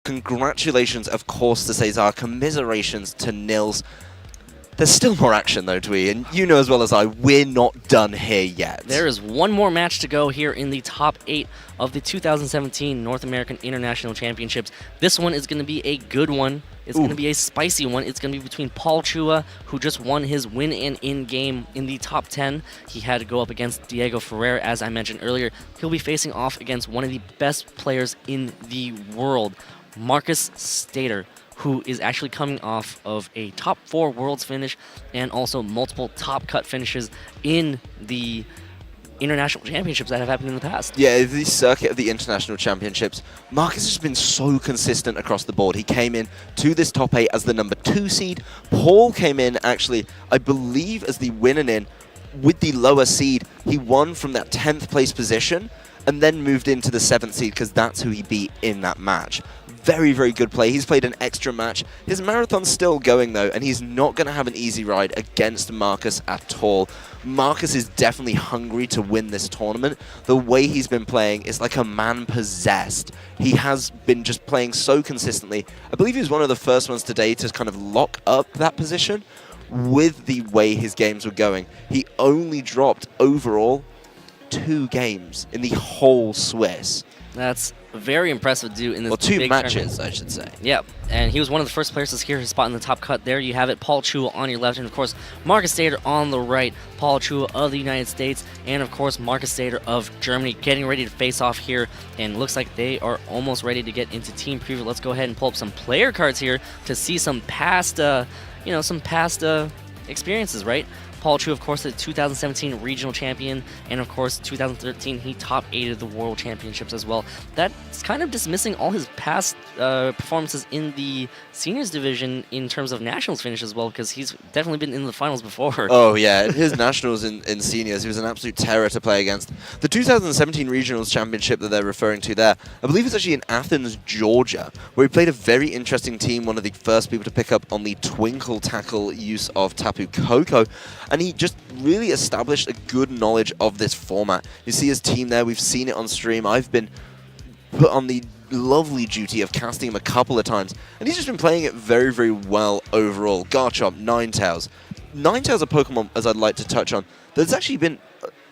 Congratulations, of course, to Cesar. Commiserations to Nils. There's still more action, though, Dwee, and you know as well as I, we're not done here yet. There is one more match to go here in the top 8 of the 2017 North American International Championships. This one is going to be a good one. It's going to be a spicy one. It's going to be between Paul Chua, who just won his win and in game in the top 10. He had to go up against Diego Ferrer, as I mentioned earlier. He'll be facing off against one of the best players in the world, Markus Stadter, who is actually coming off of a top 4 Worlds finish and also multiple top cut finishes in the international championships that have happened in the past. Yeah, the circuit of the international championships, Markus has been so consistent across the board. He came in to this top 8 as the number 2 seed. Paul came in, actually, I believe, as the winner in with the lower seed. He won from that 10th place position and then moved into the 7th seed because that's who he beat in that match. Very, very good play. He's played an extra match. His marathon's still going, though, and he's not going to have an easy ride against Markus at all. Markus is definitely hungry to win this tournament. The way he's been playing is like a man possessed. He has been just playing so consistently. I believe he was one of the first ones today to kind of lock up that position with the way his games were going. He only dropped overall 2 games in the whole Swiss. That's very impressive to do in this two big matches, tournament. I should say. Yeah, and he was one of the first players to secure his spot in the top cut. There you have it, Paul Chua on your left, and of course, Markus Stadter on the right. Paul Chua of the United States, and of course, Markus Stadter of Germany getting ready to face off here, and looks like they are almost ready to get into team preview. Let's go ahead and pull up some player cards here to see some past, experiences, right? Paul Chua, of course, the 2017 regional champion, and of course, 2013, he top 8 the World Championships as well. That's kind of dismissing all his past performances in the seniors division in terms of nationals finish as well, because he's definitely been in the finals before. Oh, yeah. His nationals in seniors, he was an absolute terror to play against. The 2017 regionals championship that they're referring to there, I believe it's actually in Athens, Georgia, where he played a very interesting team, one of the first people to pick up on the twinkle tackle use of Tapu Koko. And he just really established a good knowledge of this format. You see his team there. We've seen it on stream. I've been put on the lovely duty of casting him a couple of times. And he's just been playing it very, very well overall. Garchomp, Ninetales. Ninetales, a Pokemon, as I'd like to touch on, that's actually been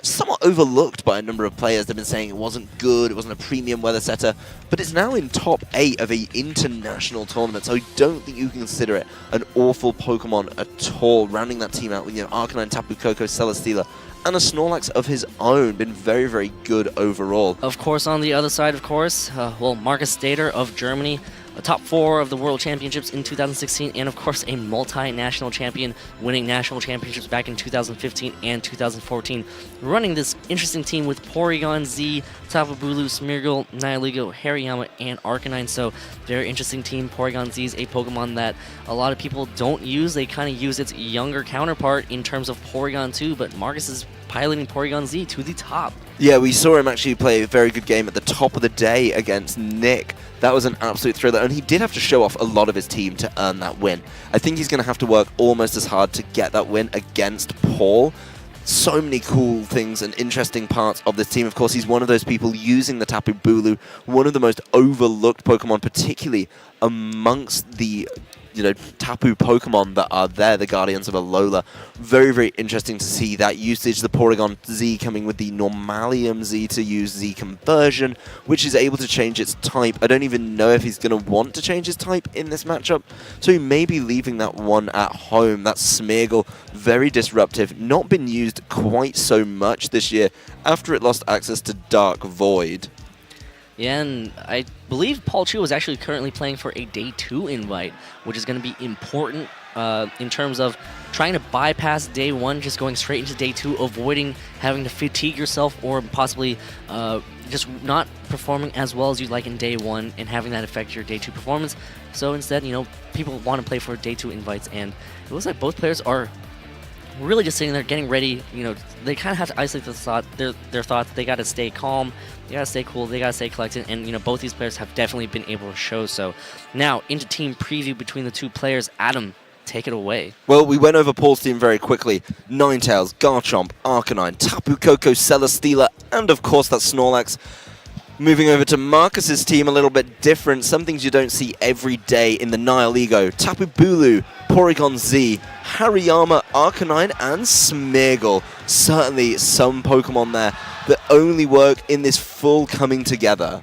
somewhat overlooked by a number of players. They've been saying it wasn't good, it wasn't a premium weather setter, but it's now in top 8 of an international tournament, so I don't think you can consider it an awful Pokemon at all. Rounding that team out with, Arcanine, Tapu Koko, Celesteela, and a Snorlax of his own. Been very, very good overall. Of course, on the other side, Markus Stadter of Germany, a top 4 of the World Championships in 2016, and of course a multinational champion, winning national championships back in 2015 and 2014. Running this interesting team with Porygon Z, Tapu Bulu, Smeargle, Nihilego, Hariyama, and Arcanine. So very interesting team. Porygon Z is a Pokemon that a lot of people don't use. They kind of use its younger counterpart in terms of Porygon 2, but Markus is piloting Porygon Z to the top. Yeah, we saw him actually play a very good game at the top of the day against Nick. That was an absolute thriller, and he did have to show off a lot of his team to earn that win. I think he's going to have to work almost as hard to get that win against Paul. So many cool things and interesting parts of this team. Of course, he's one of those people using the Tapu Bulu, one of the most overlooked Pokemon, particularly amongst the Tapu Pokemon that are there, the Guardians of Alola. Very, very interesting to see that usage. The Porygon Z coming with the Normalium Z to use Z conversion, which is able to change its type. I don't even know if he's going to want to change his type in this matchup, so he may be leaving that one at home. That Smeargle, very disruptive, not been used quite so much this year after it lost access to Dark Void. Yeah, and I believe Paul Chua is actually currently playing for a Day 2 invite, which is going to be important in terms of trying to bypass Day 1, just going straight into Day 2, avoiding having to fatigue yourself or possibly just not performing as well as you'd like in Day 1 and having that affect your Day 2 performance. So instead, people want to play for Day 2 invites, and it looks like both players are really just sitting there getting ready. They kind of have to isolate their thoughts. They got to stay calm, they got to stay cool, they got to stay collected, and both these players have definitely been able to show so. Now, into team preview between the two players. Adam, take it away. Well, we went over Paul's team very quickly. Ninetales, Garchomp, Arcanine, Tapu Koko, Celesteela, and of course that Snorlax. Moving over to Markus's team, a little bit different. Some things you don't see every day in the Nile Ego. Tapu Bulu, Porygon Z, Hariyama, Arcanine, and Smeargle. Certainly some Pokemon there that only work in this full coming together.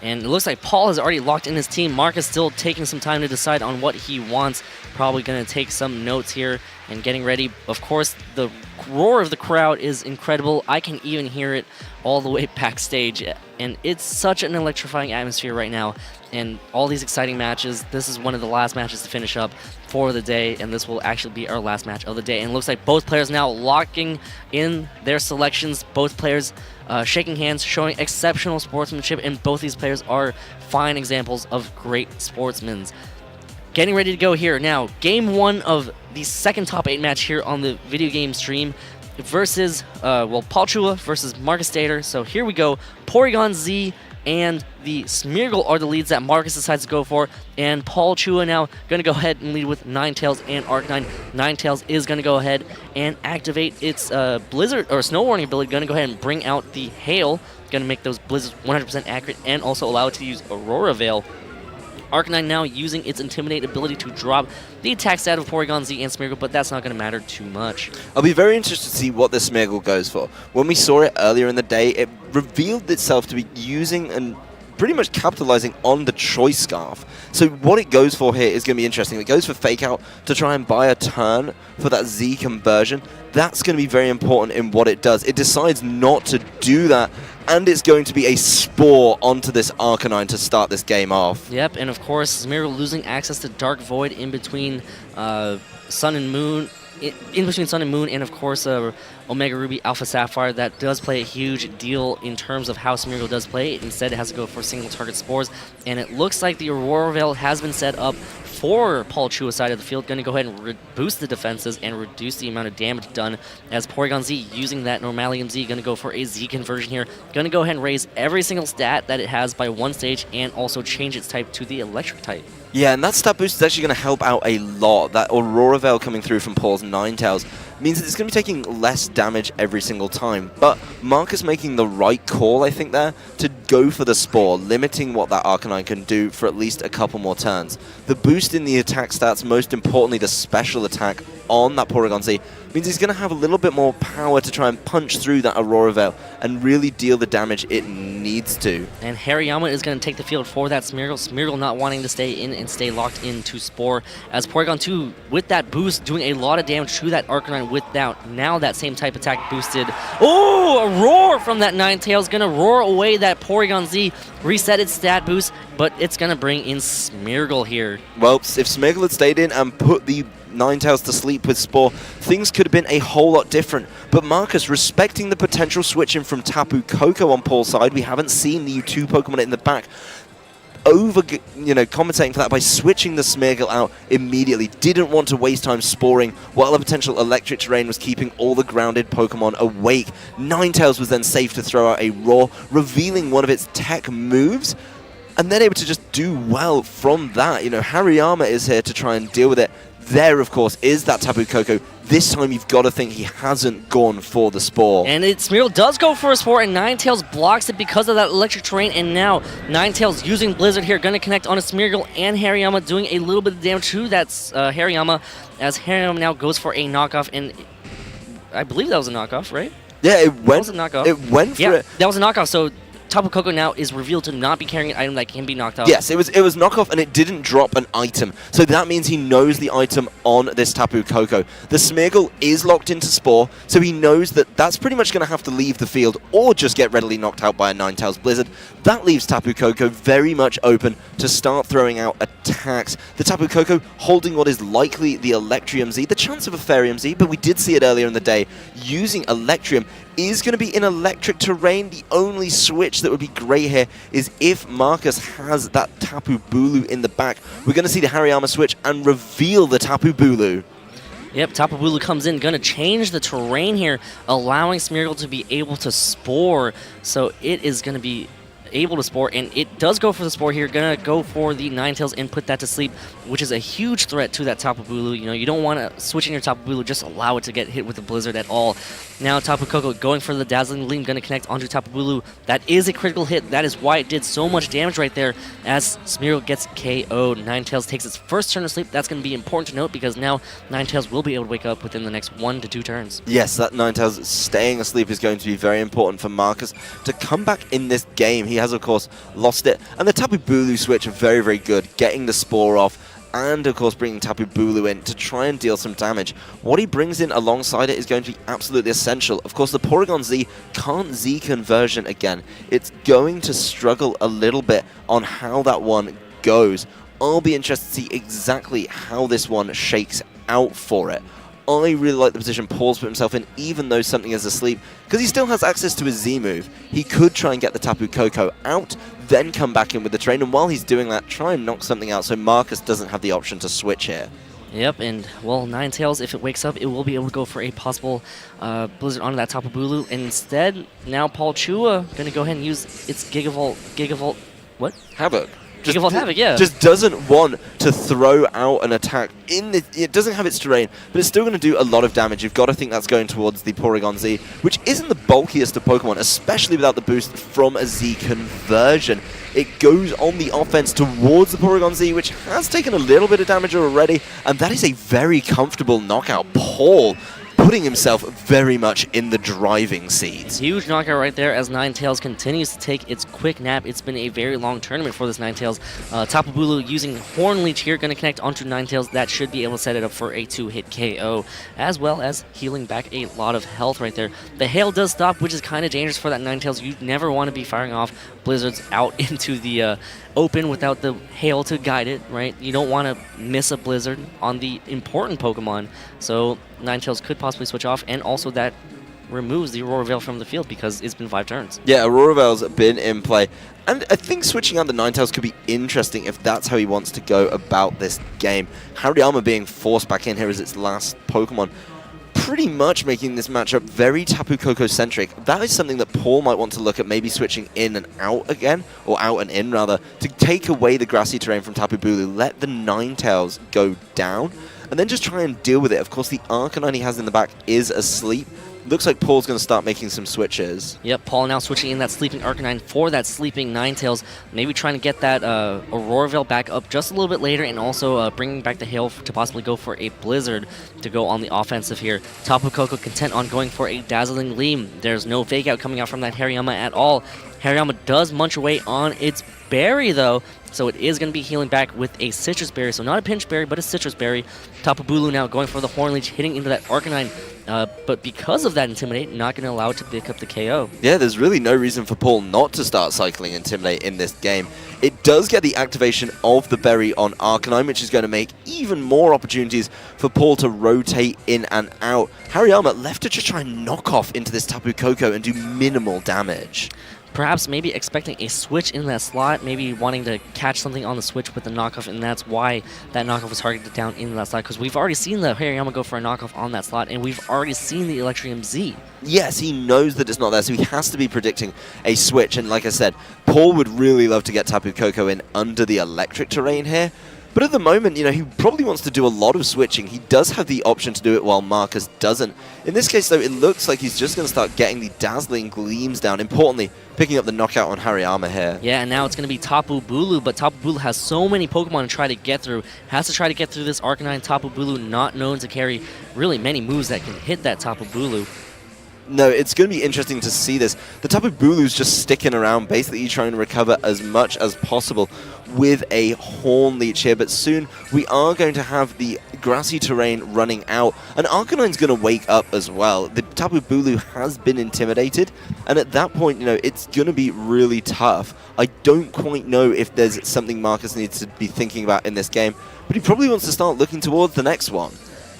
And it looks like Paul has already locked in his team. Markus still taking some time to decide on what he wants. Probably going to take some notes here and getting ready. Of course, the roar of the crowd is incredible. I can even hear it all the way backstage. And it's such an electrifying atmosphere right now. And all these exciting matches. This is one of the last matches to finish up for the day. And this will actually be our last match of the day. And it looks like both players now locking in their selections. Both players shaking hands, showing exceptional sportsmanship. And both these players are fine examples of great sportsmen. Getting ready to go here now. Game 1 of the second top 8 match here on the video game stream versus, Paul Chua versus Markus Stadter. So here we go. Porygon Z and the Smeargle are the leads that Markus decides to go for. And Paul Chua now going to go ahead and lead with Ninetales and Arcanine. Ninetales is going to go ahead and activate its Blizzard or Snow Warning ability. Going to go ahead and bring out the Hail. Going to make those Blizzards 100% accurate and also allow it to use Aurora Veil. Arcanine now using its Intimidate ability to drop the attack stat of Porygon Z and Smeargle, but that's not going to matter too much. I'll be very interested to see what the Smeargle goes for. When we saw it earlier in the day, it revealed itself to be using and pretty much capitalizing on the Choice Scarf. So what it goes for here is going to be interesting. It goes for Fake Out to try and buy a turn for that Z conversion. That's going to be very important in what it does. It decides not to do that, and it's going to be a Spore onto this Arcanine to start this game off. Yep, and of course, Smeargle losing access to Dark Void in between Sun and Moon. In between Sun and Moon, and of course Omega Ruby, Alpha Sapphire, that does play a huge deal in terms of how Smeargle does play. Instead, it has to go for single target spores, and it looks like the Aurora Veil has been set up for Paul Chua's side of the field. Going to go ahead and boost the defenses and reduce the amount of damage done as Porygon Z using that Normalium Z. Going to go for a Z conversion here. Going to go ahead and raise every single stat that it has by 1 stage and also change its type to the electric type. Yeah, and that stat boost is actually going to help out a lot. That Aurora Veil coming through from Paul's Ninetales means that it's going to be taking less damage every single time. But Markus making the right call, I think, there, to go for the Spore, limiting what that Arcanine can do for at least a couple more turns. The boost in the attack stats, most importantly the special attack on that Porygon Z, means he's going to have a little bit more power to try and punch through that Aurora Veil and really deal the damage it needs to. And Hariyama is going to take the field for that Smeargle. Smeargle not wanting to stay in and stay locked into Spore, as Porygon 2, with that boost, doing a lot of damage to that Arcanine without now that same type attack boosted. Oh, a roar from that Ninetales, going to roar away that Porygon Z, reset its stat boost, but it's going to bring in Smeargle here. Well, if Smeargle had stayed in and put the Ninetales to sleep with Spore, things could have been a whole lot different. But Markus, respecting the potential switching from Tapu Koko on Paul's side, we haven't seen the U2 Pokemon in the back, compensating for that by switching the Smeargle out immediately. Didn't want to waste time sporing while the potential electric terrain was keeping all the grounded Pokemon awake. Ninetales was then safe to throw out a Roar, revealing one of its tech moves, and then able to just do well from that. Hariyama is here to try and deal with it. There, of course, is that Tapu Koko. This time you've got to think he hasn't gone for the Spore. And Smeargle does go for a Spore, and Ninetales blocks it because of that electric terrain, and now Ninetales using Blizzard here, going to connect on a Smeargle and Hariyama, doing a little bit of damage to that Hariyama, as Hariyama now goes for a knockoff, and I believe that was a knockoff, right? Yeah, it went. That was a knockoff. It went for it. That was a knockoff, so Tapu Koko now is revealed to not be carrying an item that can be knocked off. Yes, it was knockoff, and it didn't drop an item. So that means he knows the item on this Tapu Koko. The Smeargle is locked into Spore, so he knows that that's pretty much going to have to leave the field or just get readily knocked out by a Ninetales Blizzard. That leaves Tapu Koko very much open to start throwing out attacks. The Tapu Koko holding what is likely the Electrium Z, the chance of a Fairyum Z, but we did see it earlier in the day. Using Electrium is going to be in electric terrain. The only switch that would be great here is if Markus has that Tapu Bulu in the back. We're going to see the Hariyama switch and reveal the Tapu Bulu. Yep, Tapu Bulu comes in, going to change the terrain here, allowing Smeargle to be able to Spore. So it is going to be able to spore, and it does go for the spore here. Gonna go for the Ninetales and put that to sleep, which is a huge threat to that Tapu Bulu. You know, you don't want to switch in your Tapu Bulu, just allow it to get hit with the Blizzard at all. Now Tapu Koko going for the Dazzling Gleam, gonna connect onto Tapu Bulu. That is a critical hit. That is why it did so much damage right there as Smeargle gets KO'd. Ninetales takes its first turn to sleep. That's gonna be important to note because now Ninetales will be able to wake up within the next 1 to 2 turns. Yes, that Ninetales staying asleep is going to be very important for Markus to come back in this game. He has, of course, lost it. And the Tapu Bulu switch very, very good, getting the Spore off and, of course, bringing Tapu Bulu in to try and deal some damage. What he brings in alongside it is going to be absolutely essential. Of course, the Porygon Z can't Z conversion again. It's going to struggle a little bit on how that one goes. I'll be interested to see exactly how this one shakes out for it. I really like the position Paul's put himself in, even though something is asleep, because he still has access to his Z move. He could try and get the Tapu Koko out, then come back in with the train, and while he's doing that, try and knock something out so Markus doesn't have the option to switch here. Yep, and, well, Ninetales, if it wakes up, it will be able to go for a possible Blizzard onto that Tapu Bulu. Instead, now Paul Chua going to go ahead and use its Gigavolt, what? Havoc. Gigavolt Havoc, yeah. Just doesn't want to throw out an attack. It doesn't have its terrain, but it's still going to do a lot of damage. You've got to think that's going towards the Porygon Z, which isn't the bulkiest of Pokemon, especially without the boost from a Z conversion. It goes on the offense towards the Porygon Z, which has taken a little bit of damage already, and that is a very comfortable knockout. Paul putting himself very much in the driving seat. Huge knockout right there as Ninetales continues to take its quick nap. It's been a very long tournament for this Ninetales. Tapu Bulu using Horn Leech here, going to connect onto Ninetales. That should be able to set it up for a 2-hit KO, as well as healing back a lot of health right there. The hail does stop, which is kind of dangerous for that Ninetales. You never want to be firing off Blizzards out into the open without the hail to guide it, right? You don't want to miss a Blizzard on the important Pokemon. So Ninetales could possibly switch off, and also that removes the Aurora Veil from the field because it's been 5 turns. Yeah, Aurora Veil's been in play. And I think switching out the Ninetales could be interesting if that's how he wants to go about this game. Hariyama being forced back in here as its last Pokemon, pretty much making this matchup very Tapu Koko-centric. That is something that Paul might want to look at, maybe switching in and out again, or out and in rather, to take away the grassy terrain from Tapu Bulu, let the Ninetales go down, and then just try and deal with it. Of course, the Arcanine he has in the back is asleep. Looks like Paul's going to start making some switches. Yep, Paul now switching in that sleeping Arcanine for that sleeping Ninetales. Maybe trying to get that Aurora Veil back up just a little bit later, and also bringing back the Hail to possibly go for a Blizzard to go on the offensive here. Tapu Koko content on going for a Dazzling Gleam. There's no fake out coming out from that Hariyama at all. Hariyama does munch away on its berry, though, so it is going to be healing back with a Citrus Berry. So not a Pinch Berry, but a Citrus Berry. Tapu Bulu now going for the Horn Leech, hitting into that Arcanine. But because of that Intimidate, not going to allow it to pick up the KO. Yeah, there's really no reason for Paul not to start cycling Intimidate in this game. It does get the activation of the berry on Arcanine, which is going to make even more opportunities for Paul to rotate in and out. Hariyama left to just try and knock off into this Tapu Koko and do minimal damage. Perhaps maybe expecting a switch in that slot, maybe wanting to catch something on the switch with the knockoff, and that's why that knockoff was targeted down in that slot, because we've already seen the Hariyama go for a knockoff on that slot, and we've already seen the Electrium Z. Yes, he knows that it's not there, so he has to be predicting a switch, and like I said, Paul would really love to get Tapu Koko in under the electric terrain here. But at the moment, you know, he probably wants to do a lot of switching. He does have the option to do it while Markus doesn't. In this case, though, it looks like he's just going to start getting the Dazzling Gleams down. Importantly, picking up the knockout on Hariyama here. Yeah, and now it's going to be Tapu Bulu, but Tapu Bulu has so many Pokemon to try to get through. Has to try to get through this Arcanine. Tapu Bulu not known to carry really many moves that can hit that Tapu Bulu. No, it's going to be interesting to see this. The Tapu Bulu's just sticking around, basically trying to recover as much as possible with a Horn Leech here, but soon we are going to have the grassy terrain running out, and Arcanine's going to wake up as well. The Tapu Bulu has been intimidated, and at that point, you know, it's going to be really tough. I don't quite know if there's something Markus needs to be thinking about in this game, but he probably wants to start looking towards the next one.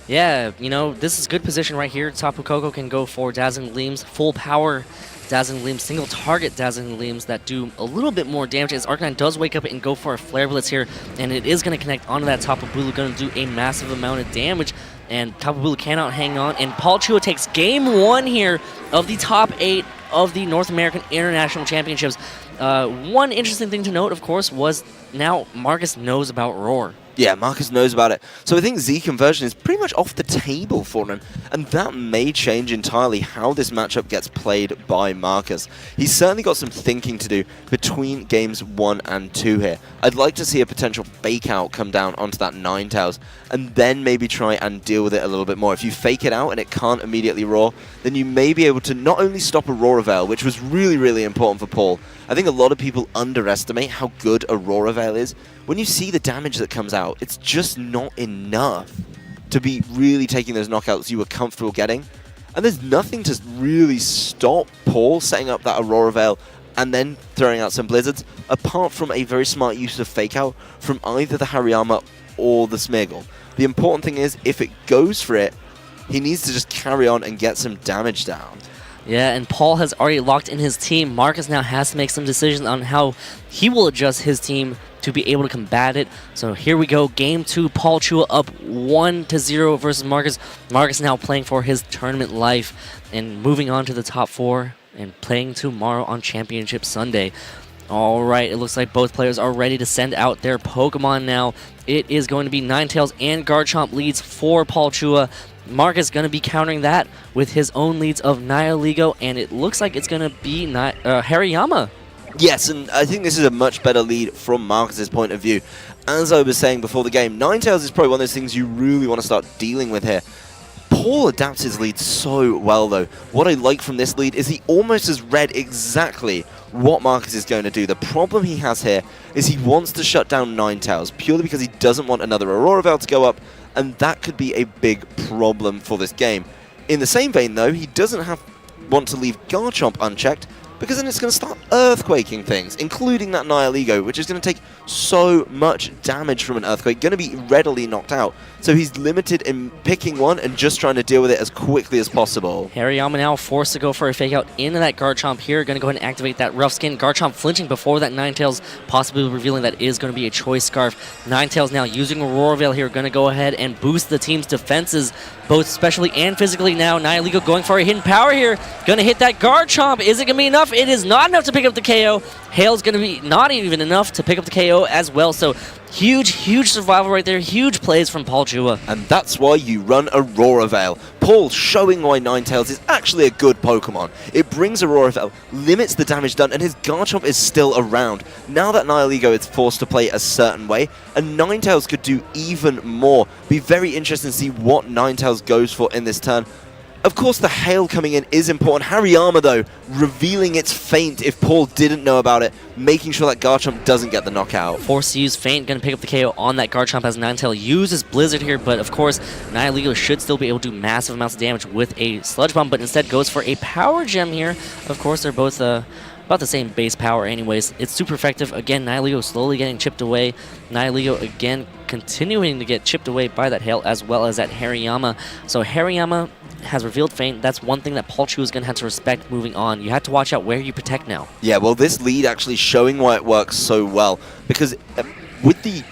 Yeah, you know, this is good position right here. Tapu Koko can go for Dazzling Gleams, full power Dazzling Gleams, single target Dazzling Gleams that do a little bit more damage as Arcanine does wake up and go for a Flare Blitz here, and it is going to connect onto that Tapu Bulu, going to do a massive amount of damage, and Tapu Bulu cannot hang on, and Paul Chua takes game 1 here of the top 8 of the North American International Championships. One interesting thing to note, of course, was now Markus knows about Roar. Yeah, Markus knows about it. So I think Z conversion is pretty much off the table for him, and that may change entirely how this matchup gets played by Markus. He's certainly got some thinking to do between games 1 and 2 here. I'd like to see a potential fake out come down onto that Ninetales, and then maybe try and deal with it a little bit more. If you fake it out and it can't immediately roar, then you may be able to not only stop Aurora Veil, which was really, really important for Paul. I think a lot of people underestimate how good Aurora Veil is. When you see the damage that comes out, it's just not enough to be really taking those knockouts you were comfortable getting. And there's nothing to really stop Paul setting up that Aurora Veil and then throwing out some Blizzards, apart from a very smart use of Fake Out from either the Hariyama or the Smeargle. The important thing is, if it goes for it, he needs to just carry on and get some damage down. Yeah, and Paul has already locked in his team. Markus now has to make some decisions on how he will adjust his team to be able to combat it. So here we go, Game 2, Paul Chua up 1-0 versus Markus. Markus now playing for his tournament life and moving on to the top 4 and playing tomorrow on Championship Sunday. All right, it looks like both players are ready to send out their Pokemon now. It is going to be Ninetales and Garchomp leads for Paul Chua. Markus going to be countering that with his own leads of Nihilego, and it looks like it's going to be Hariyama. Yes, and I think this is a much better lead from Markus's point of view. As I was saying before the game, Ninetales is probably one of those things you really want to start dealing with here. Paul adapts his lead so well, though. What I like from this lead is he almost has read exactly what Markus is going to do. The problem he has here is he wants to shut down Ninetales purely because he doesn't want another Aurora Veil to go up, and that could be a big problem for this game. In the same vein, though, he doesn't want to leave Garchomp unchecked, because then it's going to start earthquaking things, including that Nihilego, which is going to take so much damage from an earthquake, going to be readily knocked out. So he's limited in picking one and just trying to deal with it as quickly as possible. Hariyama now forced to go for a fake out into that Garchomp here. Going to go ahead and activate that Rough Skin. Garchomp flinching before that Ninetales, possibly revealing that is going to be a Choice Scarf. Ninetales now using Aurora Veil here, going to go ahead and boost the team's defenses, both specially and physically now. Nihilego going for a hidden power here. Going to hit that Garchomp. Is it going to be enough? It is not enough to pick up the KO. Hail's going to be not even enough to pick up the KO as well. So huge, huge survival right there. Huge plays from Paul Chua. And that's why you run Aurora Veil. Paul showing why Ninetales is actually a good Pokemon. It brings Aurora Veil, limits the damage done, and his Garchomp is still around. Now that Nihilego is forced to play a certain way, and Ninetales could do even more. Be very interesting to see what Ninetales goes for in this turn. Of course, the Hail coming in is important. Hariyama, though, revealing its Feint if Paul didn't know about it, making sure that Garchomp doesn't get the knockout. Forced to use Feint, going to pick up the KO on that Garchomp as Ninetales uses Blizzard here, but of course, Nihilego should still be able to do massive amounts of damage with a Sludge Bomb, but instead goes for a Power Gem here. Of course, they're both about the same base power anyways. It's super effective. Again, Nihilego slowly getting chipped away. Nihilego, again, continuing to get chipped away by that Hail as well as that Hariyama. So Hariyama has revealed Feint. That's one thing that Paul Chua is going to have to respect moving on. You have to watch out where you protect now. Yeah, well, this lead actually showing why it works so well, because with the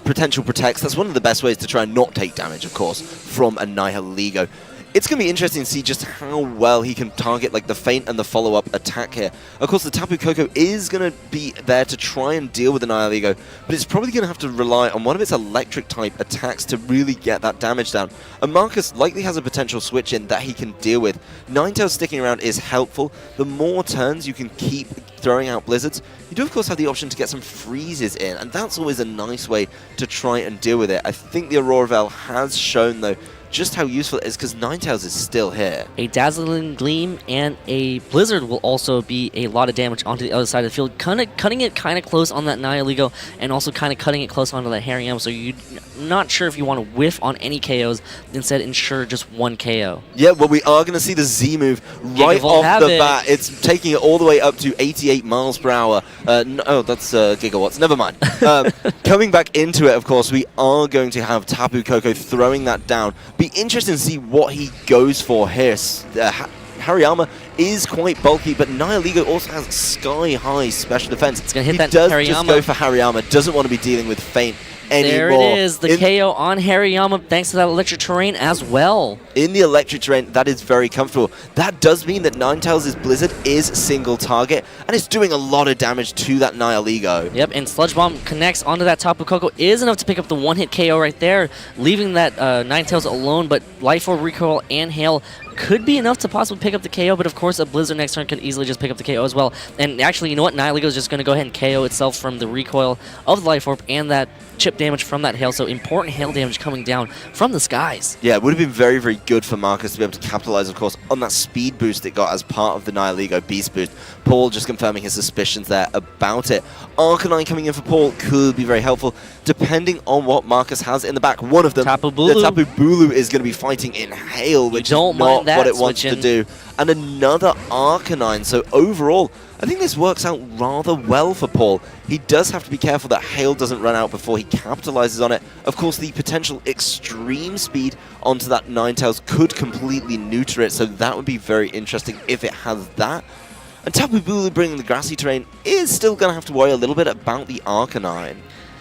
potential protects, that's one of the best ways to try and not take damage, of course, from a Nihilego. It's going to be interesting to see just how well he can target like the Feint and the follow-up attack here. Of course, the Tapu Koko is going to be there to try and deal with the Nihilego, but it's probably going to have to rely on one of its electric-type attacks to really get that damage down. And Markus likely has a potential switch in that he can deal with. Ninetales sticking around is helpful. The more turns you can keep throwing out Blizzards, you do, of course, have the option to get some freezes in, and that's always a nice way to try and deal with it. I think the Aurora Veil has shown, though, just how useful it is, because Ninetales is still here. A Dazzling Gleam and a Blizzard will also be a lot of damage onto the other side of the field, cutting it kind of close on that Nihilego, and also kind of cutting it close onto that Hariyama, so you're not sure if you want to whiff on any KOs, instead ensure just one KO. Yeah, well, we are going to see the Z move right off the bat. It's taking it all the way up to 88 miles per hour. No, that's gigawatts. Never mind. Coming back into it, of course, we are going to have Tapu Koko throwing that down. Be interesting to see what he goes for here. Hariyama is quite bulky, but Nihilego also has sky-high special defense. It's going to hit he that does Hariyama. Just go for Hariyama, doesn't want to be dealing with Feint anymore. There it is, the KO on Hariyama thanks to that electric terrain as well. In the electric terrain, that is very comfortable. That does mean that Ninetales' Blizzard is single target, and it's doing a lot of damage to that Nihilego. Yep, and Sludge Bomb connects onto that Tapu Koko is enough to pick up the one-hit KO right there, leaving that Ninetales alone, but Life Orb, Recoil, and Hail could be enough to possibly pick up the KO, but of course a Blizzard next turn could easily just pick up the KO as well. And actually, you know what? Nihilego is just going to go ahead and KO itself from the recoil of the Life Orb and that chip damage from that Hail, so important Hail damage coming down from the skies. Yeah, it would have been very, very good for Markus to be able to capitalize, of course, on that speed boost it got as part of the Nihilego Beast Boost. Paul just confirming his suspicions there about it. Arcanine coming in for Paul could be very helpful, depending on what Markus has in the back. One of them, Tapu Bulu. the Tapu Bulu, is going to be fighting in Hail, which is not what it wants to do. And another Arcanine, so overall, I think this works out rather well for Paul. He does have to be careful that Hail doesn't run out before he capitalizes on it. Of course, the potential extreme speed onto that Ninetales could completely neuter it, so that would be very interesting if it has that. And Tapu Bulu bringing the grassy terrain is still going to have to worry a little bit about the Arcanine.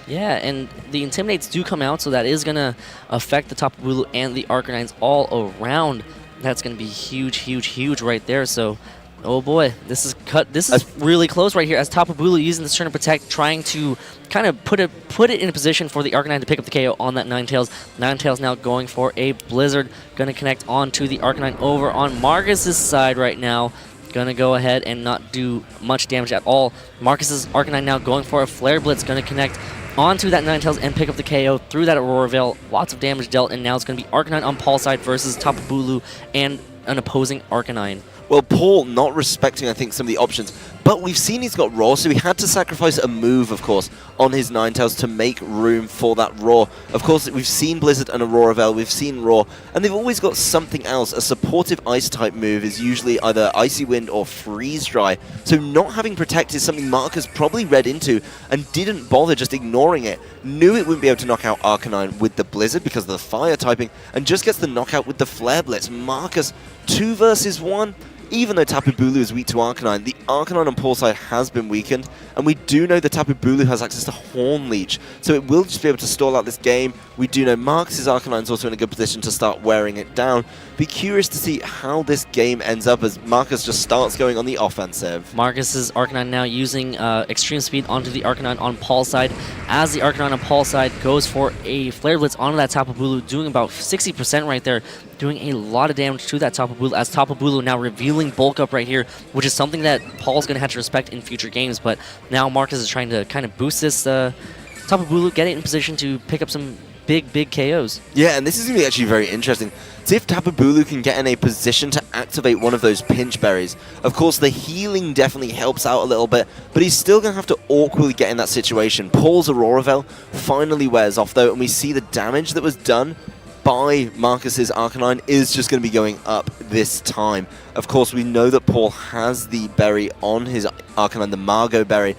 Yeah, and the Intimidates do come out, so that is going to affect the Tapu Bulu and the Arcanines all around. That's going to be huge, huge, huge right there, so... Oh boy, this is really close right here as Tapu Bulu using this turn to protect, trying to kind of put it in a position for the Arcanine to pick up the KO on that Ninetales. Ninetales now going for a Blizzard, going to connect onto the Arcanine over on Markus' side right now. Going to go ahead and not do much damage at all. Markus' Arcanine now going for a Flare Blitz, going to connect onto that Ninetales and pick up the KO through that Aurora Veil. Lots of damage dealt, and now it's going to be Arcanine on Paul's side versus Tapu Bulu and an opposing Arcanine. Well, Paul not respecting, I think, some of the options, but we've seen he's got Raw, so he had to sacrifice a move, of course, on his Ninetales to make room for that Raw. Of course, we've seen Blizzard and Aurora Veil, we've seen Raw, and they've always got something else. A supportive Ice-type move is usually either Icy Wind or Freeze Dry, so not having Protect is something Markus probably read into and didn't bother, just ignoring it. Knew it wouldn't be able to knock out Arcanine with the Blizzard because of the Fire typing, and just gets the knockout with the Flare Blitz. Markus, 2 versus 1. Even though Tapu Bulu is weak to Arcanine, the Arcanine on Paul's side has been weakened, and we do know that Tapu Bulu has access to Horn Leech, so it will just be able to stall out this game. We do know Markus' Arcanine is also in a good position to start wearing it down. Be curious to see how this game ends up as Markus just starts going on the offensive. Markus' Arcanine now using Extreme Speed onto the Arcanine on Paul's side, as the Arcanine on Paul's side goes for a Flare Blitz onto that Tapu Bulu, doing about 60% right there, doing a lot of damage to that Tapu Bulu, as Tapu Bulu now revealing Bulk Up right here, which is something that Paul's going to have to respect in future games, but now Markus is trying to kind of boost this Tapu Bulu, get it in position to pick up some big KOs. Yeah, and this is going to be actually very interesting. See if Tapu Bulu can get in a position to activate one of those Pinch Berries. Of course, the healing definitely helps out a little bit, but he's still going to have to awkwardly get in that situation. Paul's Aurora Veil finally wears off, though, and we see the damage that was done by Markus' Arcanine is just going to be going up this time. Of course, we know that Paul has the berry on his Arcanine, the Margot berry,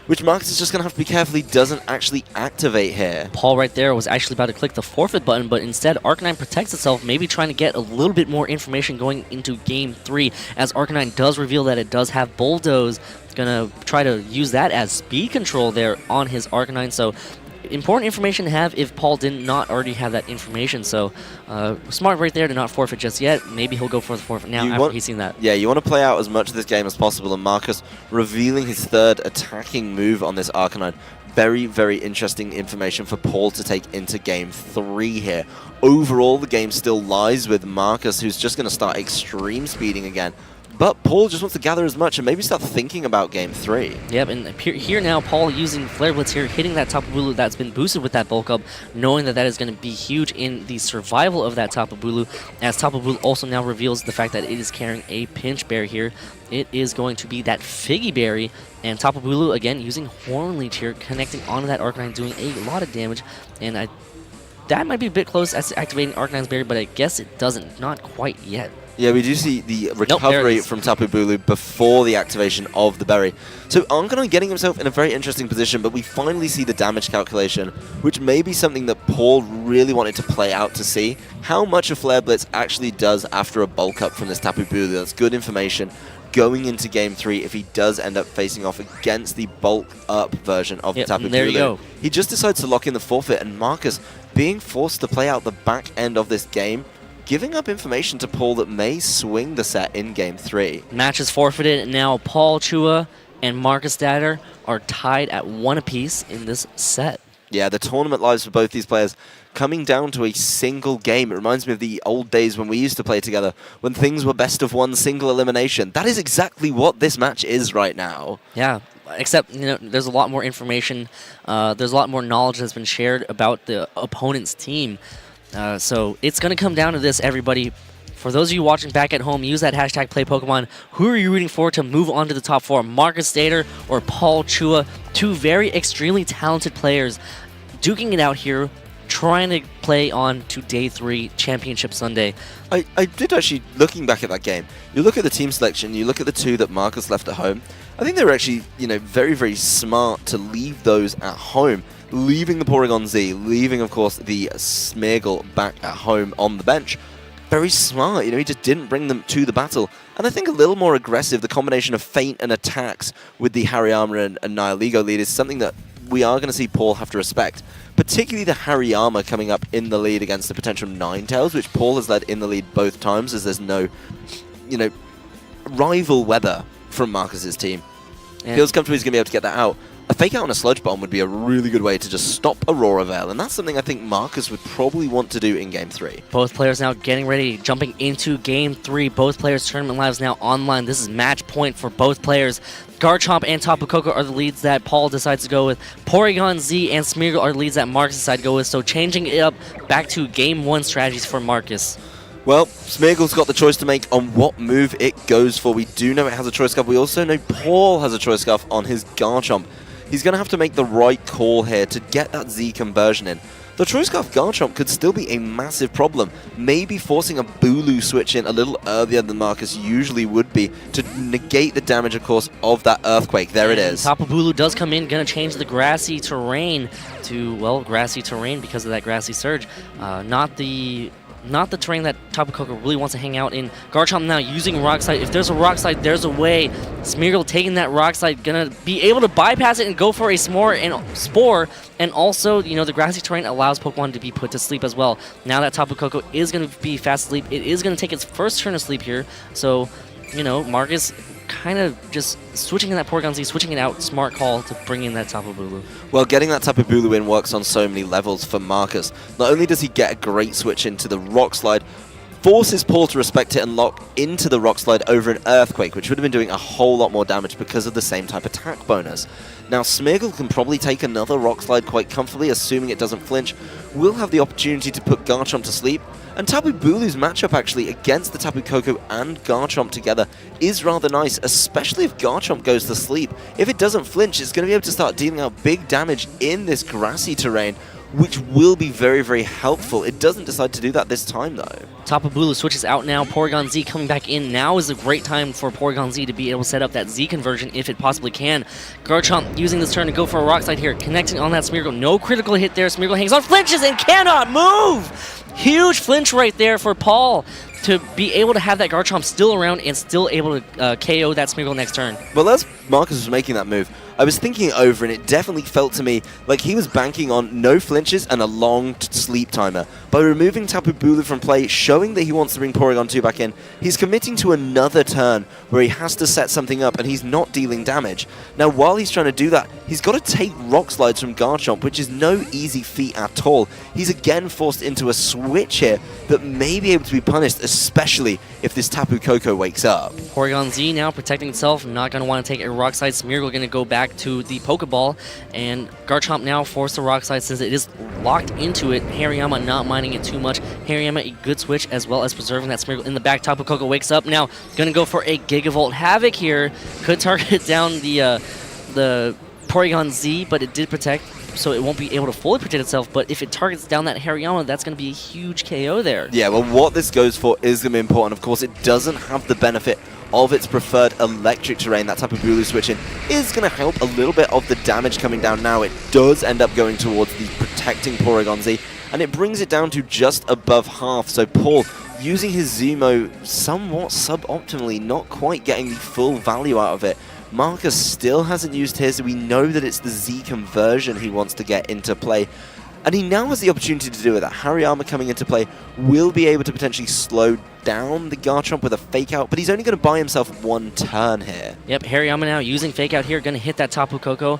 which Markus is just going to have to be careful he doesn't actually activate here. Paul right there was actually about to click the forfeit button, but instead Arcanine protects itself, maybe trying to get a little bit more information going into Game 3, as Arcanine does reveal that it does have Bulldoze. It's going to try to use that as speed control there on his Arcanine, so important information to have if Paul did not already have that information, so smart right there to not forfeit just yet. Maybe he'll go for the forfeit now after he's seen that. Yeah, you want to play out as much of this game as possible, and Markus revealing his 3rd attacking move on this Arcanine. Very, very interesting information for Paul to take into Game 3 here. Overall, the game still lies with Markus, who's just going to start extreme speeding again. But Paul just wants to gather as much and maybe start thinking about Game 3. Yep, and here now, Paul using Flare Blitz here, hitting that Tapu Bulu that's been boosted with that Bulk Up, knowing that that is going to be huge in the survival of that Tapu Bulu, as Tapu Bulu also now reveals the fact that it is carrying a Pinch Berry here. It is going to be that Figgy Berry, and Tapu Bulu, again, using Horn Leech here, connecting onto that Arcanine, doing a lot of damage, and that might be a bit close as to activating Arcanine's Berry, but I guess it doesn't, not quite yet. Yeah, we do see the recovery from Tapu Bulu before the activation of the berry. So Arcanine getting himself in a very interesting position, but we finally see the damage calculation, which may be something that Paul really wanted to play out to see how much a Flare Blitz actually does after a bulk up from this Tapu Bulu. That's good information. going into Game 3 if he does end up facing off against the bulk-up version of the Tapu Bulu. There you go. He just decides to lock in the forfeit, and Markus, being forced to play out the back end of this game, giving up information to Paul that may swing the set in Game 3. Match is forfeited, and now Paul, Chua, and Markus Stadter are tied at 1 apiece in this set. Yeah, the tournament lives for both these players coming down to a single game. It reminds me of the old days when we used to play together, when things were best of one, single elimination. That is exactly what this match is right now. Yeah, except there's a lot more information. There's a lot more knowledge that's been shared about the opponent's team. So it's going to come down to this, everybody. For those of you watching back at home, use that hashtag #PlayPokemon. Who are you rooting for to move on to the top 4? Markus Stadter or Paul Chua? Two very extremely talented players duking it out here, trying to play on to Day 3, Championship Sunday. I did actually, looking back at that game, you look at the team selection, you look at the 2 that Markus left at home, I think they were actually, very, very smart to leave those at home, leaving the Porygon Z, leaving, of course, the Smeargle back at home on the bench. Very smart, he just didn't bring them to the battle. And I think a little more aggressive, the combination of feint and attacks with the Hariyama and Nihilego lead is something that we are going to see Paul have to respect. Particularly the Hariyama coming up in the lead against the potential Ninetales, which Paul has led in the lead both times, as there's no, rival weather from Markus's team. Feels comfortable he's going to be able to get that out. A fake out on a Sludge Bomb would be a really good way to just stop Aurora Veil, and that's something I think Markus would probably want to do in Game 3. Both players now getting ready, jumping into Game 3. Both players' tournament lives now online. This is match point for both players. Garchomp and Tapu Koko are the leads that Paul decides to go with. Porygon Z and Smeargle are the leads that Markus decides to go with, so changing it up back to Game 1 strategies for Markus. Well, Smeargle's got the choice to make on what move it goes for. We do know it has a Choice Scarf. We also know Paul has a Choice Scarf on his Garchomp. He's going to have to make the right call here to get that Z conversion in. The Choice Scarf Garchomp could still be a massive problem, maybe forcing a Bulu switch in a little earlier than Markus usually would be to negate the damage, of course, of that Earthquake. There it is. Tapu Bulu does come in, going to change the grassy terrain to, well, grassy terrain because of that grassy surge. Not the terrain that Tapu Koko really wants to hang out in. Garchomp now using Rock Slide. If there's a Rock Slide, there's a way. Smeargle taking that Rock Slide, gonna be able to bypass it and go for a Spore. And also, the grassy terrain allows Pokemon to be put to sleep as well. Now that Tapu Koko is gonna be fast asleep, it is gonna take its first turn of sleep here. So, Markus kind of just switching in that Porygon Z, switching it out, smart call to bring in that Tapu Bulu. Well, getting that Tapu Bulu in works on so many levels for Markus. Not only does he get a great switch into the Rock Slide, forces Paul to respect it and lock into the Rock Slide over an Earthquake, which would have been doing a whole lot more damage because of the same type attack bonus. Now, Smeargle can probably take another Rock Slide quite comfortably, assuming it doesn't flinch. We'll have the opportunity to put Garchomp to sleep. And Tapu Bulu's matchup, actually, against the Tapu Koko and Garchomp together is rather nice, especially if Garchomp goes to sleep. If it doesn't flinch, it's going to be able to start dealing out big damage in this grassy terrain, which will be very, very helpful. It doesn't decide to do that this time, though. Tapu Bulu switches out now. Porygon Z coming back in. Now is a great time for Porygon Z to be able to set up that Z conversion if it possibly can. Garchomp using this turn to go for a Rock Slide here, connecting on that Smeargle. No critical hit there. Smeargle hangs on, flinches, and cannot move! Huge flinch right there for Paul to be able to have that Garchomp still around and still able to KO that Smeargle next turn. Well, as Markus was making that move, I was thinking it over, and it definitely felt to me like he was banking on no flinches and a long sleep timer. By removing Tapu Bulu from play, showing that he wants to bring Porygon 2 back in, he's committing to another turn where he has to set something up and he's not dealing damage. Now, while he's trying to do that, he's got to take Rock Slides from Garchomp, which is no easy feat at all. He's again forced into a switch here that may be able to be punished, especially if this Tapu Koko wakes up. Porygon Z now protecting itself, not going to want to take a Rock Slide. Smeargle going to go back to the Pokeball, and Garchomp now forced the Rock Slide since it is locked into it. Hariyama not minding it too much. Hariyama a good switch as well as preserving that Smeargle in the back. Tapu Koko wakes up now, going to go for a Gigavolt Havoc here. Could target down the Porygon Z, but it did protect, so it won't be able to fully protect itself. But if it targets down that Hariyama, that's going to be a huge KO there. Yeah, well, what this goes for is going to be important. Of course, it doesn't have the benefit of its preferred electric terrain. That Tapu Bulu switching is going to help a little bit of the damage coming down now. It does end up going towards the protecting Porygon Z, and it brings it down to just above half. So Paul using his Zemo somewhat suboptimally, not quite getting the full value out of it. Markus still hasn't used his. We know that it's the Z conversion he wants to get into play. And he now has the opportunity to do it. That Hariyama coming into play will be able to potentially slow down the Garchomp with a fake out, but he's only going to buy himself one turn here. Yep, Hariyama now using fake out here, going to hit that Tapu Koko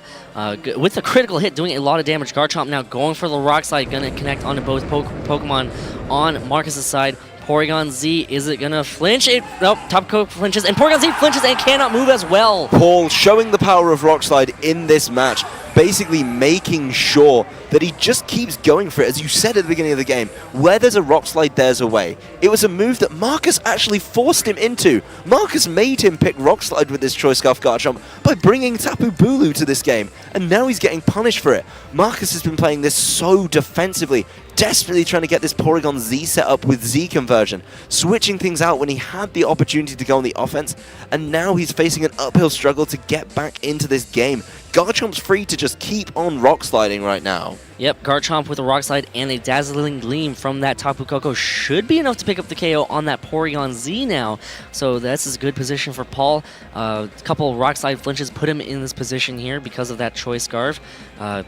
with a critical hit, doing a lot of damage. Garchomp now going for the Rock Slide, going to connect onto both Pokemon on Marcus's side. Porygon Z, is it going to flinch? Nope, Tapu Koko flinches, and Porygon Z flinches and cannot move as well. Paul showing the power of Rock Slide in this match, basically making sure that he just keeps going for it. As you said at the beginning of the game, where there's a Rock Slide, there's a way. It was a move that Markus actually forced him into. Markus made him pick Rock Slide with this Choice Scarf Garchomp by bringing Tapu Bulu to this game, and now he's getting punished for it. Markus has been playing this so defensively, desperately trying to get this Porygon Z set up with Z conversion, switching things out when he had the opportunity to go on the offense, and now he's facing an uphill struggle to get back into this game. Garchomp's free to just keep on Rock Sliding right now. Yep, Garchomp with a Rock Slide and a Dazzling Gleam from that Tapu Koko should be enough to pick up the KO on that Porygon Z now. So this is a good position for Paul. A couple Rock Slide flinches put him in this position here because of that Choice Scarf.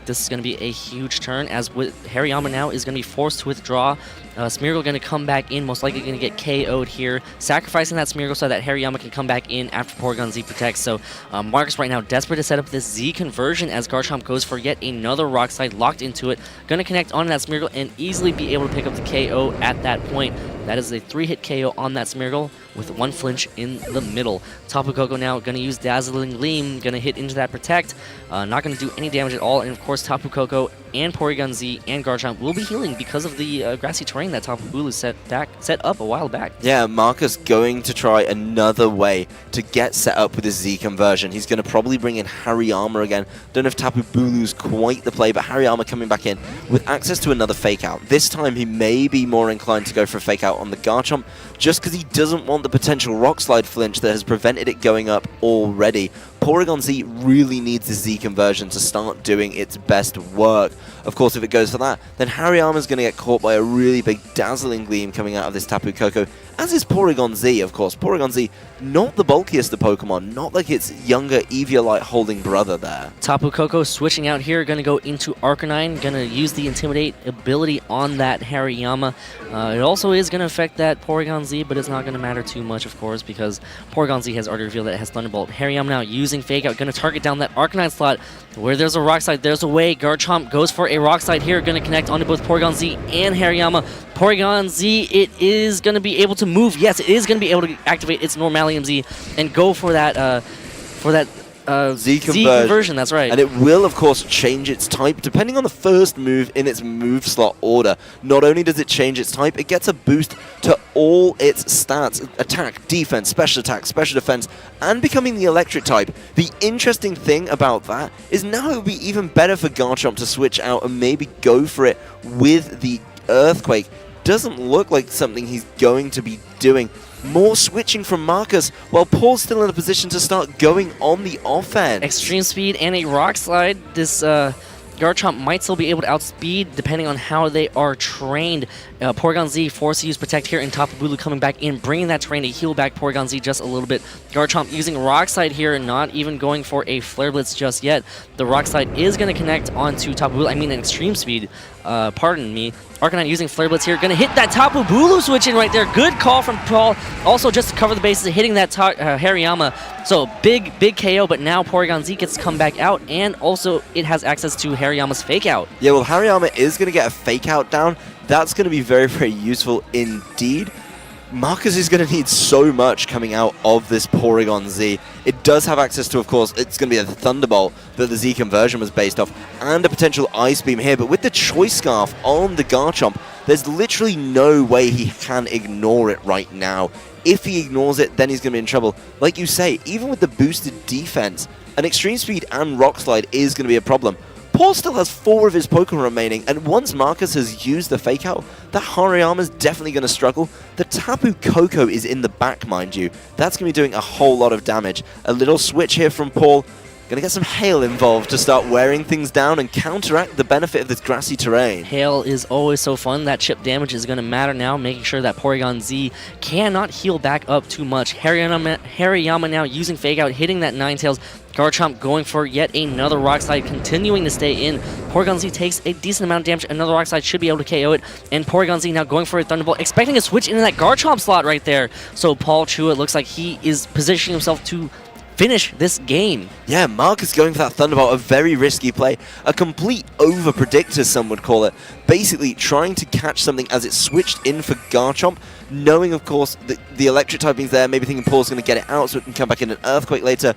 This is going to be a huge turn, as with Hariyama now is going to be forced to withdraw. Smeargle going to come back in, most likely going to get KO'd here, sacrificing that Smeargle so that Hariyama can come back in after Porygon Z protects. So Markus right now desperate to set up this Z conversion as Garchomp goes for yet another Rock Slide locked into it. Going to connect on that Smeargle and easily be able to pick up the KO at that point. That is a 3-hit KO on that Smeargle with one flinch in the middle. Tapu Koko now going to use Dazzling Gleam, going to hit into that Protect. Not going to do any damage at all. And of course, Tapu Koko and Porygon Z and Garchomp will be healing because of the grassy terrain that Tapu Bulu set up a while back. Yeah, Markus going to try another way to get set up with his Z conversion. He's going to probably bring in Hariyama again. Don't know if Tapu Bulu's quite the play, but Hariyama coming back in with access to another fake out. This time he may be more inclined to go for a fake out on the Garchomp, just because he doesn't want the potential Rock Slide flinch that has prevented it going up already. Porygon Z really needs the Z conversion to start doing its best work. Of course, if it goes for that, then Hariyama's going to get caught by a really big Dazzling Gleam coming out of this Tapu Koko, as is Porygon Z, of course. Porygon Z, not the bulkiest of Pokemon, not like its younger Eviolite holding brother there. Tapu Koko switching out here, going to go into Arcanine, going to use the Intimidate ability on that Hariyama. It also is going to affect that Porygon Z, but it's not going to matter too much, of course, because Porygon Z has already revealed that it has Thunderbolt. Hariyama now using Fake Out, going to target down that Arcanine slot. Where there's a Rock Slide, there's a way. Garchomp goes for a Rock Slide here, going to connect onto both Porygon Z and Hariyama. Porygon Z, it is going to be able to move. Yes, it is going to be able to activate its Normalium Z and go for that Z conversion. That's right. And it will, of course, change its type depending on the first move in its move slot order. Not only does it change its type, it gets a boost to all its stats: attack, defense, special defense, and becoming the electric type. The interesting thing about that is now it would be even better for Garchomp to switch out and maybe go for it with the Earthquake. Doesn't look like something he's going to be doing. More switching from Markus, while Paul's still in a position to start going on the offense. Extreme Speed and a Rock Slide. This Garchomp might still be able to outspeed depending on how they are trained. Porygon Z forced to use Protect here, and Tapu Bulu coming back in, bringing that terrain to heal back Porygon Z just a little bit. Garchomp using Rock Slide here, not even going for a Flare Blitz just yet. The Rock Slide is going to connect onto Tapu Bulu, an Extreme Speed. Pardon me. Arcanine using Flare Blitz here, going to hit that Tapu Bulu switch in right there. Good call from Paul. Also, just to cover the bases, hitting that Hariyama. So, big KO, but now Porygon Z gets to come back out, and also it has access to Hariyama's Fake Out. Yeah, well, Hariyama is going to get a Fake Out down. That's going to be very, very useful indeed. Markus is going to need so much coming out of this Porygon Z. It does have access to, of course, it's going to be a Thunderbolt that the Z conversion was based off, and a potential Ice Beam here, but with the Choice Scarf on the Garchomp, there's literally no way he can ignore it right now. If he ignores it, then he's going to be in trouble. Like you say, even with the boosted defense, an Extreme Speed and Rock Slide is going to be a problem. Paul still has 4 of his Pokemon remaining, and once Markus has used the Fake Out, that Hariyama's definitely going to struggle. The Tapu Koko is in the back, mind you. That's going to be doing a whole lot of damage. A little switch here from Paul. Going to get some hail involved to start wearing things down and counteract the benefit of this grassy terrain. Hail is always so fun. That chip damage is going to matter now, making sure that Porygon Z cannot heal back up too much. Hariyama now using Fake Out, hitting that Ninetales. Garchomp going for yet another Rock Slide, continuing to stay in. Porygon Z takes a decent amount of damage. Another Rock Slide should be able to KO it. And Porygon Z now going for a Thunderbolt, expecting a switch into that Garchomp slot right there. So Paul Chua looks like he is positioning himself to finish this game. Yeah, Markus going for that Thunderbolt, a very risky play. A complete over-predictor, some would call it. Basically trying to catch something as it switched in for Garchomp, knowing, of course, that the electric typing's there, maybe thinking Paul's going to get it out so it can come back in an Earthquake later.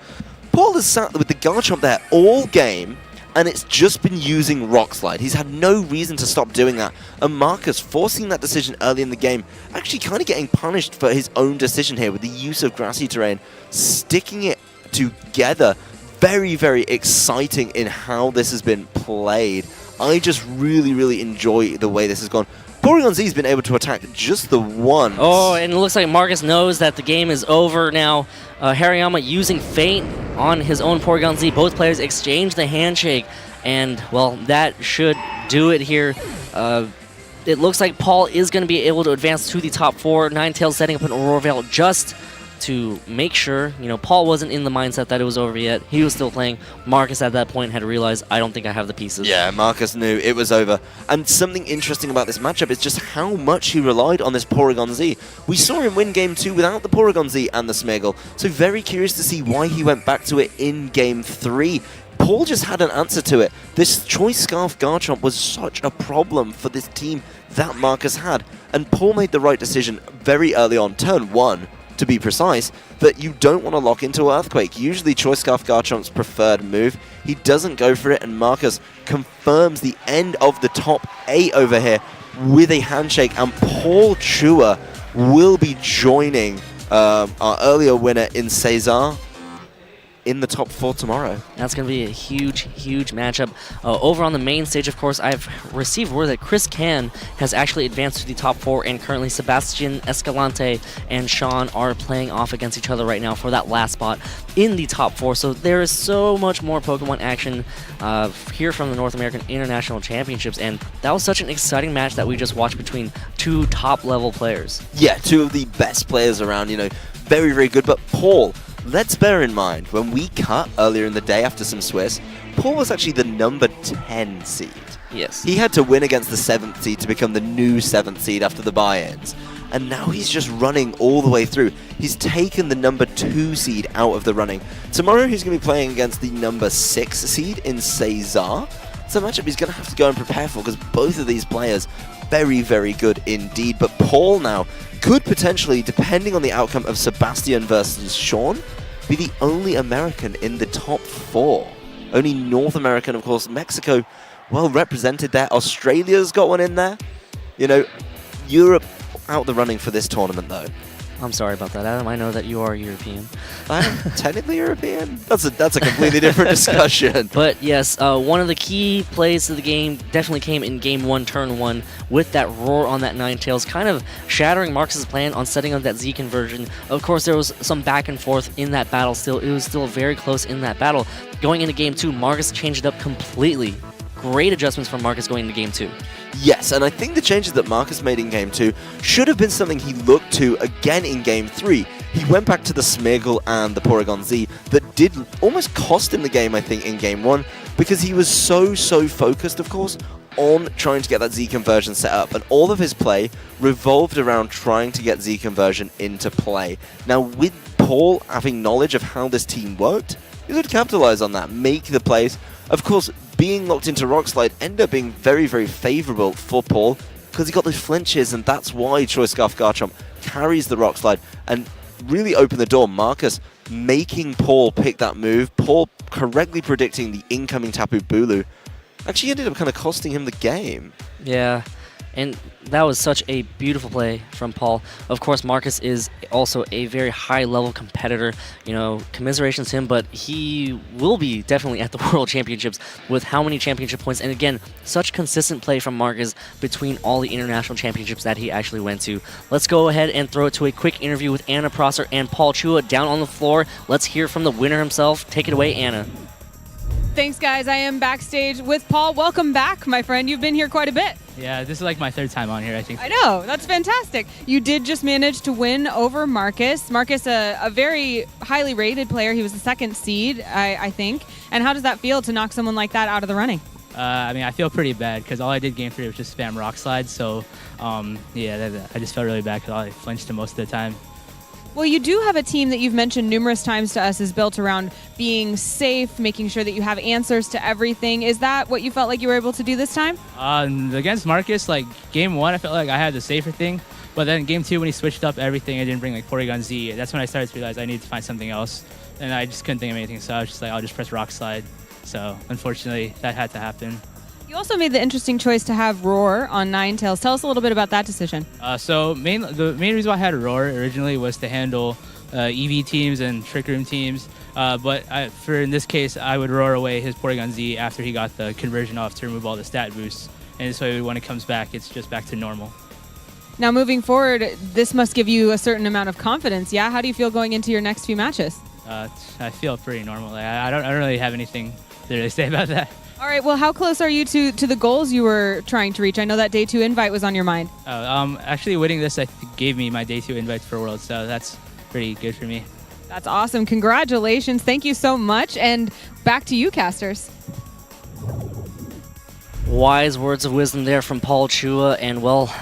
Paul has sat with the Garchomp there all game, and it's just been using Rock Slide. He's had no reason to stop doing that. And Markus forcing that decision early in the game, actually kind of getting punished for his own decision here with the use of grassy terrain, sticking it together. Very, very exciting in how this has been played. I just really, really enjoy the way this has gone. Porygon Z has been able to attack just the once. Oh, and it looks like Markus knows that the game is over now. Hariyama using Feint on his own Porygon Z. Both players exchange the handshake, and, well, that should do it here. It looks like Paul is going to be able to advance to the top 4. Ninetales setting up an Aurora Veil just to make sure, Paul wasn't in the mindset that it was over yet. He was still playing. Markus at that point had realized, I don't think I have the pieces. Yeah, Markus knew it was over. And something interesting about this matchup is just how much he relied on this Porygon Z. We saw him win Game 2 without the Porygon Z and the Smeargle, so very curious to see why he went back to it in Game 3. Paul just had an answer to it. This Choice Scarf Garchomp was such a problem for this team that Markus had. And Paul made the right decision very early on, turn 1, to be precise, that you don't want to lock into Earthquake. Usually Choice Scarf Garchomp's preferred move. He doesn't go for it, and Markus confirms the end of the top 8 over here with a handshake, and Paul Chua will be joining our earlier winner in Cesar in the top 4 tomorrow. That's going to be a huge, huge matchup. Over on the main stage, of course, I've received word that Chris Can has actually advanced to the top 4, and currently Sebastian Escalante and Sean are playing off against each other right now for that last spot in the top 4. So there is so much more Pokemon action here from the North American International Championships, and that was such an exciting match that we just watched between 2 top-level players. Yeah, 2 of the best players around, very, very good. But Paul, let's bear in mind, when we cut earlier in the day after some Swiss, Paul was actually the number 10 seed. Yes. He had to win against the 7th seed to become the new 7th seed after the buy-ins. And now he's just running all the way through. He's taken the number 2 seed out of the running. Tomorrow he's going to be playing against the number 6 seed in Cesar. It's a matchup he's going to have to go and prepare for, because both of these players very, very good indeed. But Paul now could potentially, depending on the outcome of Sebastian versus Sean, be the only American in the top 4. Only North American, of course. Mexico, well represented there. Australia's got one in there. Europe out the running for this tournament, though. I'm sorry about that, Adam. I know that you are European. I'm technically European. That's a completely different discussion. But yes, one of the key plays to the game definitely came in Game 1, Turn 1, with that roar on that Ninetales, kind of shattering Markus' plan on setting up that Z conversion. Of course, there was some back and forth in that battle still. It was still very close in that battle. Going into Game 2, Markus changed it up completely. Great adjustments from Markus going into Game 2. Yes, and I think the changes that Markus made in Game 2 should have been something he looked to again in Game 3. He went back to the Smeargle and the Porygon Z that did almost cost him the game, I think, in Game 1, because he was so focused, of course, on trying to get that Z conversion set up, and all of his play revolved around trying to get Z conversion into play. Now, with Paul having knowledge of how this team worked, he would capitalize on that, make the plays. Of course, being locked into Rock Slide ended up being very, very favorable for Paul, because he got those flinches, and that's why Choice Scarf Garchomp carries the Rock Slide and really opened the door. Markus making Paul pick that move, Paul correctly predicting the incoming Tapu Bulu, actually ended up kind of costing him the game. Yeah, and that was such a beautiful play from Paul. Of course, Markus is also a very high-level competitor. Commiserations to him, but he will be definitely at the World Championships with how many championship points. And again, such consistent play from Markus between all the international championships that he actually went to. Let's go ahead and throw it to a quick interview with Anna Prosser and Paul Chua down on the floor. Let's hear from the winner himself. Take it away, Anna. Thanks, guys. I am backstage with Paul. Welcome back, my friend. You've been here quite a bit. Yeah, this is like my third time on here, I think. I know. That's fantastic. You did just manage to win over Markus. Markus, a very highly rated player. He was the second seed, I think. And how does that feel to knock someone like that out of the running? I mean, I feel pretty bad because all I did game 3 was just spam rock slides. So, yeah, I just felt really bad because I flinched most of the time. Well, you do have a team that you've mentioned numerous times to us is built around being safe, making sure that you have answers to everything. Is that what you felt like you were able to do this time? Against Markus, like game 1, I felt like I had the safer thing. But then game 2, when he switched up everything, I didn't bring like Porygon Z. That's when I started to realize I needed to find something else. And I just couldn't think of anything. So I was just like, I'll just press rock slide. So unfortunately, that had to happen. You also made the interesting choice to have Roar on Ninetales. Tell us a little bit about that decision. The main reason why I had Roar originally was to handle EV teams and Trick Room teams. But in this case, I would Roar away his Porygon Z after he got the conversion off to remove all the stat boosts. And so when it comes back, it's just back to normal. Now, moving forward, this must give you a certain amount of confidence, yeah? How do you feel going into your next few matches? I feel pretty normal. I don't really have anything to really say about that. All right, well, how close are you to the goals you were trying to reach? I know that Day 2 invite was on your mind. Actually, winning this gave me my Day 2 invite for Worlds, so that's pretty good for me. That's awesome. Congratulations. Thank you so much. And back to you, casters. Wise words of wisdom there from Paul Chua, and well,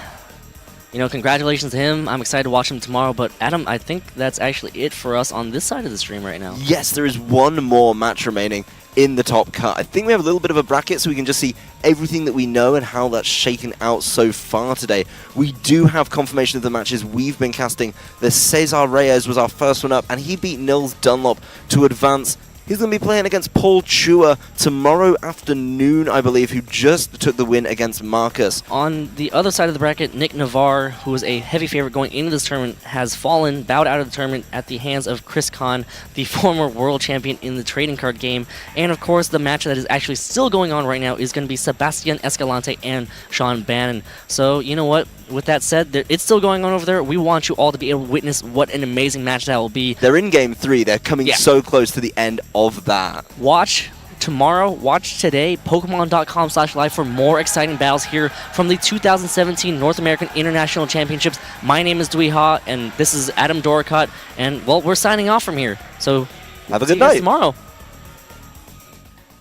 congratulations to him. I'm excited to watch him tomorrow, but Adam, I think that's actually it for us on this side of the stream right now. Yes, there is one more match remaining in the top cut. I think we have a little bit of a bracket so we can just see everything that we know and how that's shaken out so far today. We do have confirmation of the matches we've been casting. The Cesar Reyes was our first one up, and he beat Nils Dunlop to advance. He's going to be playing against Paul Chua tomorrow afternoon, I believe, who just took the win against Markus. On the other side of the bracket, Nick Navarre, who was a heavy favorite going into this tournament, has bowed out of the tournament at the hands of Chris Kahn, the former world champion in the trading card game. And of course, the match that is actually still going on right now is going to be Sebastian Escalante and Sean Bannon. So, you know what? With that said, it's still going on over there. We want you all to be able to witness what an amazing match that will be. They're in Game 3. They're coming so close to the end of that. Watch tomorrow, watch today, Pokemon.com/live for more exciting battles here from the 2017 North American International Championships. My name is Dewey Ha, and this is Adam Doricott, and, well, we're signing off from here. So, have a see good you guys night tomorrow.